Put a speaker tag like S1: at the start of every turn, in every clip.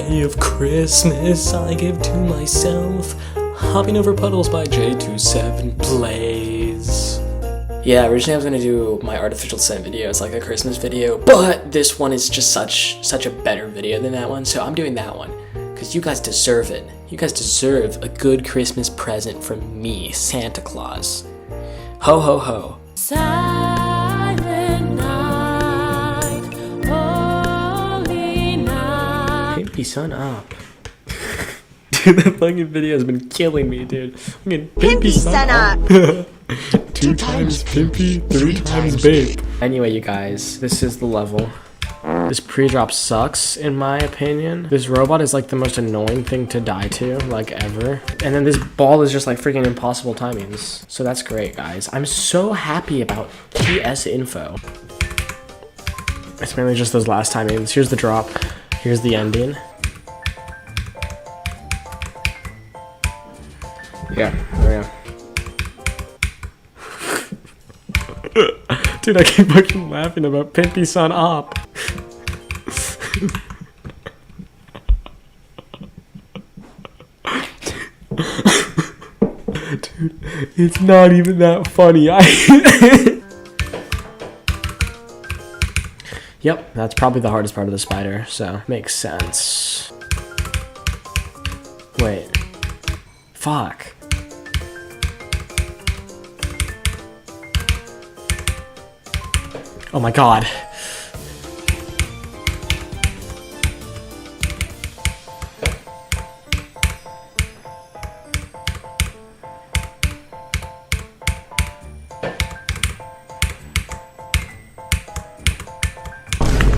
S1: day of Christmas I give to myself. Hopping over Puddles by J27 Plays. Yeah, originally I was gonna do my artificial scent video as like a Christmas video, but this one is just such a better video than that one, so I'm doing that one. Because you guys deserve it. You guys deserve a good Christmas present from me, Santa Claus. Ho ho ho.
S2: Silent night, holy night.
S1: Pimpy son up. Dude, that fucking video has been killing me, dude. Fucking
S3: Pimpy son up.
S1: 2 times pimpy, 3 times babe. Anyway, you guys, this is the level. This pre-drop sucks, in my opinion. This robot is like the most annoying thing to die to, like ever. And then this ball is just like freaking impossible timings. So that's great, guys. I'm so happy about PS info. It's mainly just those last timings. Here's the drop. Here's the ending. Yeah, there we go. Dude, I keep fucking laughing about Pimpy son op. Dude, it's not even that funny. Yep, that's probably the hardest part of the spider, so makes sense. Wait. Fuck. Oh my god.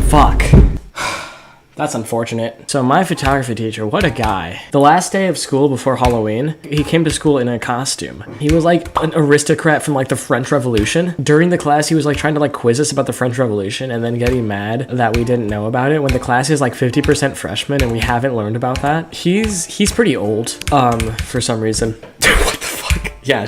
S1: Fuck. That's unfortunate. So my photography teacher, what a guy. The last day of school before Halloween, he came to school in a costume. He was like an aristocrat from like the French Revolution. During the class, he was like trying to like quiz us about the French Revolution and then getting mad that we didn't know about it when the class is like 50% freshmen and we haven't learned about that. He's pretty old, for some reason. What the fuck? Yeah,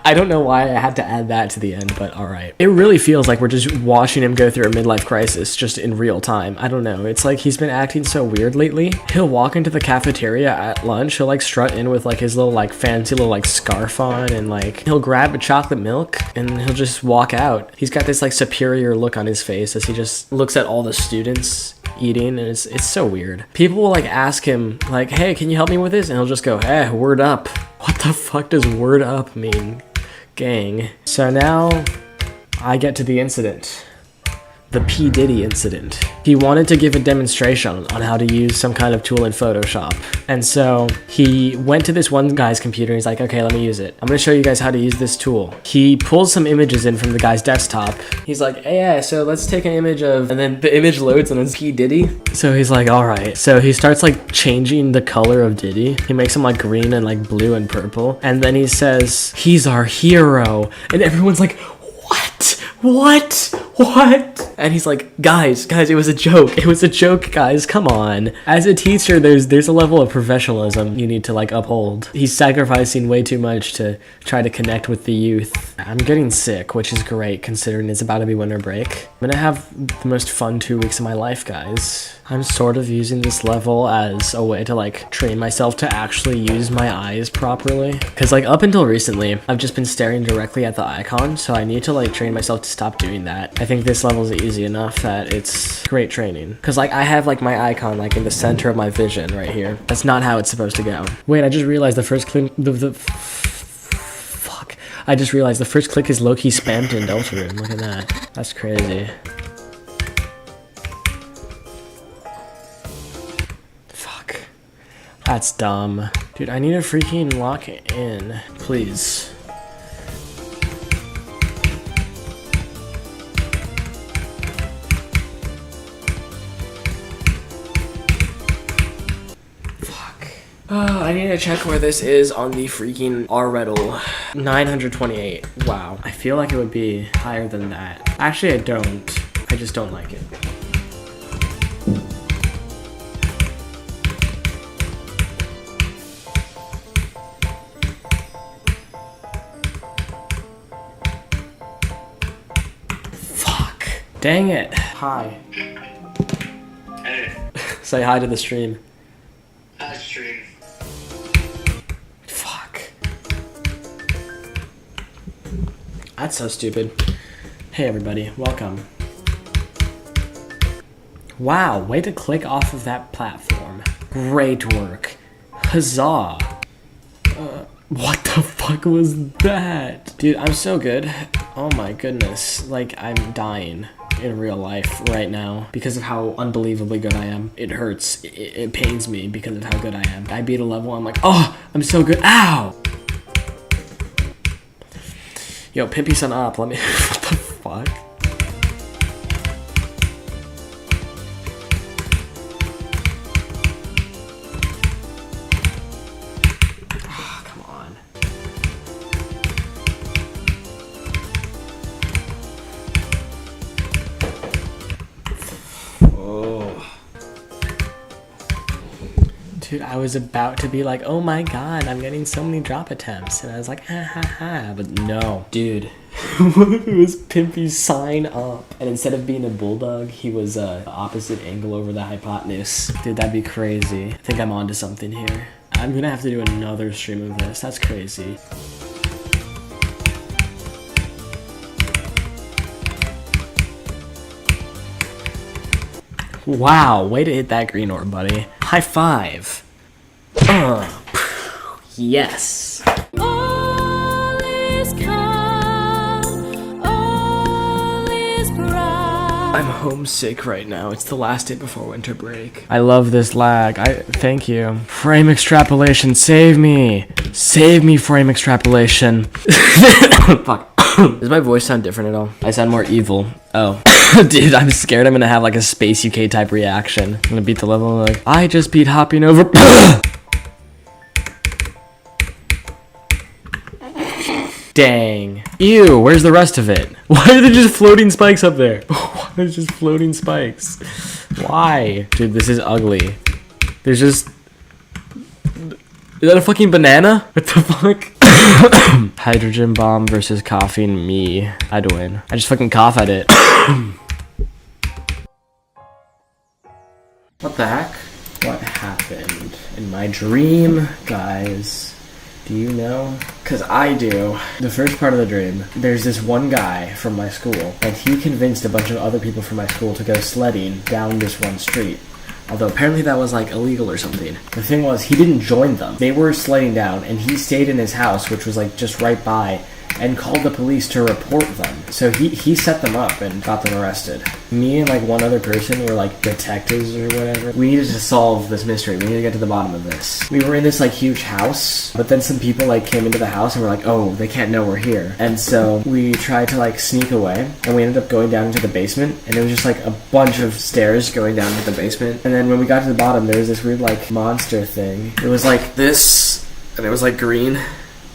S1: I don't know why I had to add that to the end, but alright. It really feels like we're just watching him go through a midlife crisis just in real time. I don't know. It's like he's been acting so weird lately. He'll walk into the cafeteria at lunch. He'll like strut in with like his little like fancy little like scarf on and like he'll grab a chocolate milk and he'll just walk out. He's got this like superior look on his face as he just looks at all the students eating, and it's so weird. People will like ask him like, hey, can you help me with this? And he'll just go, hey, word up. What the fuck does word up mean, gang? So now I get to the incident. The P. Diddy incident. He wanted to give a demonstration on how to use some kind of tool in Photoshop. And so he went to this one guy's computer and he's like, okay, let me use it. I'm gonna show you guys how to use this tool. He pulls some images in from the guy's desktop. He's like, hey, yeah, so let's take an image of, and then the image loads and it's P. Diddy. So he's like, all right. So he starts like changing the color of Diddy. He makes him like green and like blue and purple. And then he says, he's our hero. And everyone's like, what? And he's like, guys, it was a joke. It was a joke, guys. Come on. As a teacher, there's a level of professionalism you need to like uphold. He's sacrificing way too much to try to connect with the youth. I'm getting sick, which is great considering it's about to be winter break. I'm gonna have the most fun 2 weeks of my life, guys. I'm sort of using this level as a way to like train myself to actually use my eyes properly. Cause like up until recently, I've just been staring directly at the icon. So I need to like train myself to stop doing that. I think this level is easy enough that it's great training. Cause like I have like my icon like in the center of my vision right here. That's not how it's supposed to go. Wait, I just realized the first click, fuck. I just realized the first click is low-key spammed in Deltarune. Look at that. That's crazy. Fuck. That's dumb. Dude, I need to freaking lock in. Please. I need to check where this is on the freaking R-Riddle. 928. Wow. I feel like it would be higher than that. Actually, I don't. I just don't like it. Fuck. Dang it. Hi.
S4: Hey.
S1: Say hi to the stream. That's so stupid. Hey everybody, welcome. Wow, way to click off of that platform. Great work. Huzzah. What the fuck was that? Dude, I'm so good. Oh my goodness. Like, I'm dying in real life right now because of how unbelievably good I am. It hurts. It pains me because of how good I am. I beat a level, I'm like, oh, I'm so good. Ow! Yo, Pimpy son up. Let me... What the fuck? Oh, come on. Oh. Dude, I was about to be like, oh my god, I'm getting so many drop attempts. And I was like, ha ha ha. But no. Dude. What if it was Pimpy's sign up? And instead of being a bulldog, he was opposite angle over the hypotenuse. Dude, that'd be crazy. I think I'm onto something here. I'm gonna have to do another stream of this. That's crazy. Wow, way to hit that green orb, buddy. High five. Yes.
S2: All is calm, all is bright.
S1: I'm homesick right now. It's the last day before winter break. I love this lag. Thank you. Frame extrapolation, save me. Save me, frame extrapolation. Fuck. Does my voice sound different at all? I sound more evil. Oh. Dude, I'm scared I'm gonna have like a Space UK type reaction. I'm gonna beat the level like, I just beat hopping over. Dang. Ew, where's the rest of it? Why are there just floating spikes up there? Why are there just floating spikes? Why? Dude, this is ugly. There's just... Is that a fucking banana? What the fuck? Hydrogen bomb versus coughing me. I'd win. I just fucking cough at it. What the heck? What happened in my dream, guys? Do you know? Because I do. The first part of the dream, there's this one guy from my school, and he convinced a bunch of other people from my school to go sledding down this one street. Although apparently that was like illegal or something. The thing was, he didn't join them. They were sledding down, and he stayed in his house, which was like just right by, and called the police to report them. So he set them up and got them arrested. Me and like one other person were like detectives or whatever. We needed to solve this mystery. We needed to get to the bottom of this. We were in this like huge house, but then some people like came into the house and were like, oh, they can't know we're here. And so we tried to like sneak away, and we ended up going down into the basement, and it was just like a bunch of stairs going down to the basement. And then when we got to the bottom, there was this weird like monster thing. It was like this, and it was like green.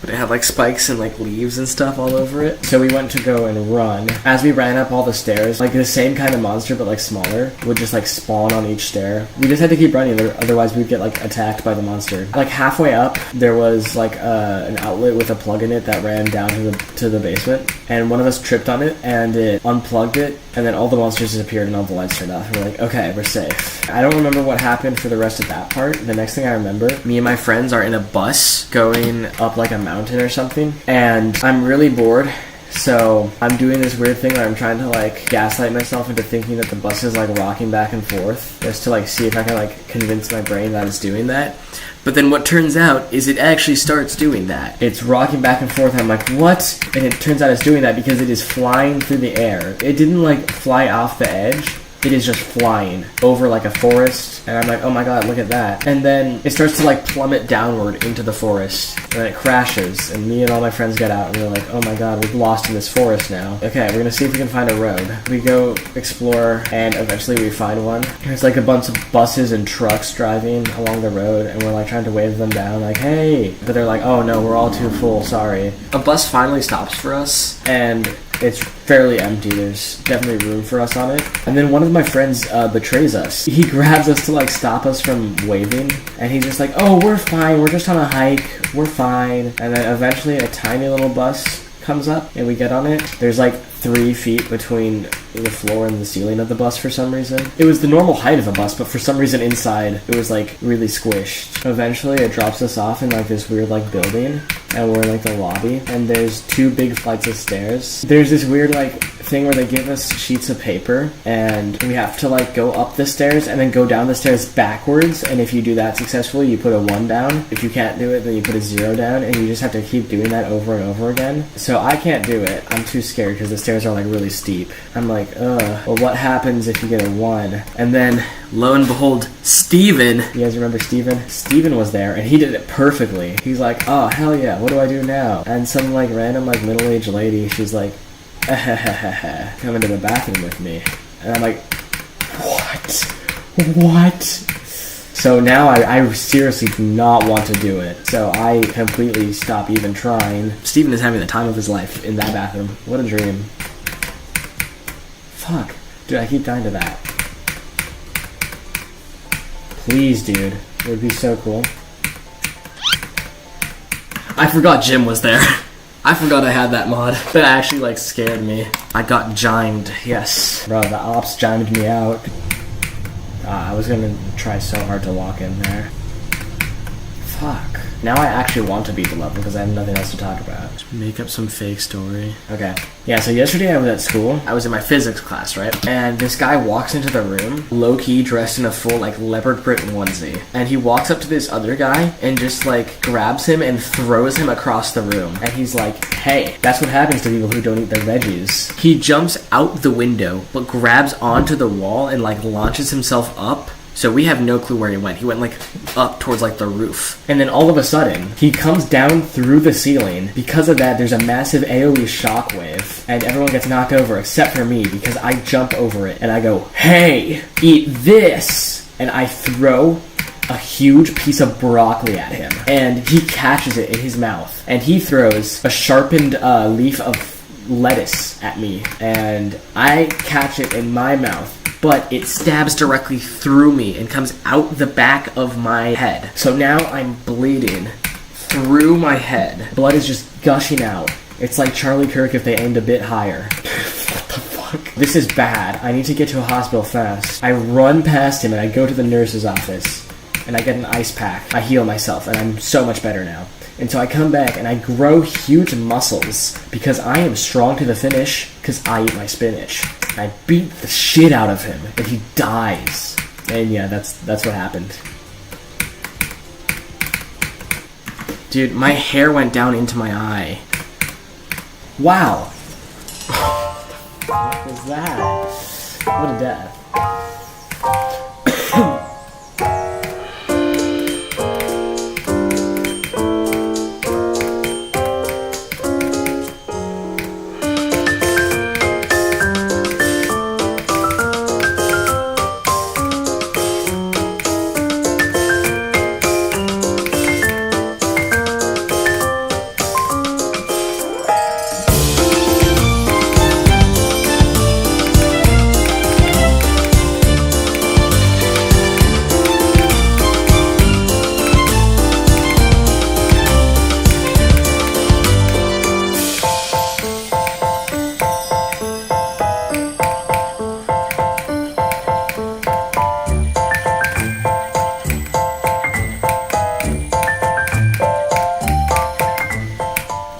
S1: But it had like spikes and like leaves and stuff all over it. So we went to go and run. As we ran up all the stairs, like the same kind of monster but like smaller would just like spawn on each stair. We just had to keep running, otherwise we'd get like attacked by the monster. Like halfway up, there was like an outlet with a plug in it that ran down to the basement. And one of us tripped on it and it unplugged it, and then all the monsters disappeared and all the lights turned off. And we're like, okay, we're safe. I don't remember what happened for the rest of that part. The next thing I remember, me and my friends are in a bus going up like a mountain or something, and I'm really bored, so I'm doing this weird thing where I'm trying to like gaslight myself into thinking that the bus is like rocking back and forth, just to like see if I can like convince my brain that it's doing that. But then what turns out is it actually starts doing that. It's rocking back and forth, and I'm like, what? And it turns out it's doing that because it is flying through the air. It didn't like fly off the edge. It is just flying over like a forest, and I'm like, oh my god, look at that. And then it starts to like plummet downward into the forest, and then it crashes, and me and all my friends get out, and we're like, oh my god, we're lost in this forest now. Okay, we're gonna see if we can find a road. We go explore, and eventually we find one. There's like a bunch of buses and trucks driving along the road, and we're like trying to wave them down, like, hey. But they're like, oh no, we're all too full, sorry. A bus finally stops for us, and it's fairly empty. There's definitely room for us on it. And then one of my friends betrays us. He grabs us to like stop us from waving, and he's just like, oh, we're fine, we're just on a hike, we're fine. And then eventually a tiny little bus comes up and we get on it. There's like 3 feet between the floor and the ceiling of the bus for some reason. It was the normal height of a bus, but for some reason inside it was like really squished. Eventually it drops us off in like this weird like building, and we're in like the lobby, and there's 2 big flights of stairs. There's this weird like thing where they give us sheets of paper, and we have to like go up the stairs and then go down the stairs backwards, and if you do that successfully you put a 1 down. If you can't do it, then you put a 0 down, and you just have to keep doing that over and over again. So I can't do it. I'm too scared because the stairs are like really steep. I'm like, well, what happens if you get a 1? And then lo and behold, Steven, you guys remember Steven? Steven was there and he did it perfectly. He's like, oh hell yeah, what do I do now? And some like random like middle-aged lady, she's like, come into the bathroom with me. And I'm like, what? So now I seriously do not want to do it. So I completely stop even trying. Steven is having the time of his life in that bathroom. What a dream. Fuck. Dude, I keep dying to that. Please, dude. It would be so cool. I forgot Jim was there. I forgot I had that mod. That actually, like, scared me. I got gimed. Yes. Bro, the ops gimed me out. I was gonna try so hard to walk in there. Fuck. Now I actually want to beat the level because I have nothing else to talk about. Just make up some fake story. Okay. Yeah, so yesterday I was at school. I was in my physics class, right? And this guy walks into the room, low-key dressed in a full, like, leopard print onesie. And he walks up to this other guy and just, like, grabs him and throws him across the room. And he's like, hey, that's what happens to people who don't eat their veggies. He jumps out the window, but grabs onto the wall and, like, launches himself up. So we have no clue where he went. He went, like, up towards, like, the roof. And then all of a sudden, he comes down through the ceiling. Because of that, there's a massive AoE shockwave. And everyone gets knocked over except for me because I jump over it. And I go, hey, eat this! And I throw a huge piece of broccoli at him. And he catches it in his mouth. And he throws a sharpened leaf of lettuce at me. And I catch it in my mouth. But it stabs directly through me and comes out the back of my head. So now I'm bleeding through my head. Blood is just gushing out. It's like Charlie Kirk if they aimed a bit higher. What the fuck? This is bad. I need to get to a hospital fast. I run past him and I go to the nurse's office. And I get an ice pack. I heal myself and I'm so much better now. And so I come back and I grow huge muscles because I am strong to the finish because I eat my spinach. I beat the shit out of him and he dies. And yeah, that's what happened. Dude, my hair went down into my eye. Wow. What was that? What a death.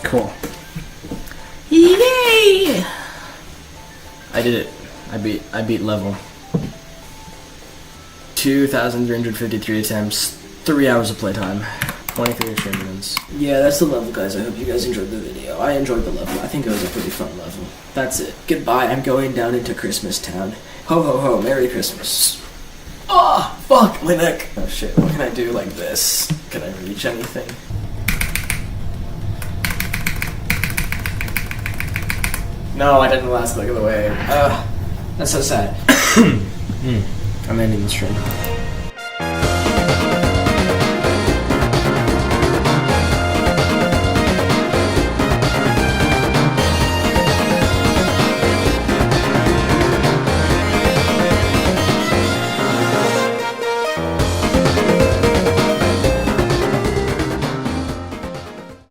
S1: Cool. Yay! I did it. I beat level. 2,353 attempts, 3 hours of playtime, 23 achievements. Yeah, that's the level, guys. I hope you guys enjoyed the video. I enjoyed the level. I think it was a pretty fun level. That's it. Goodbye. I'm going down into Christmas Town. Ho ho ho. Merry Christmas. Ah, fuck my neck. Oh shit. What can I do like this? Can I reach anything? No, I didn't last look of the way. That's so sad. I'm ending the stream.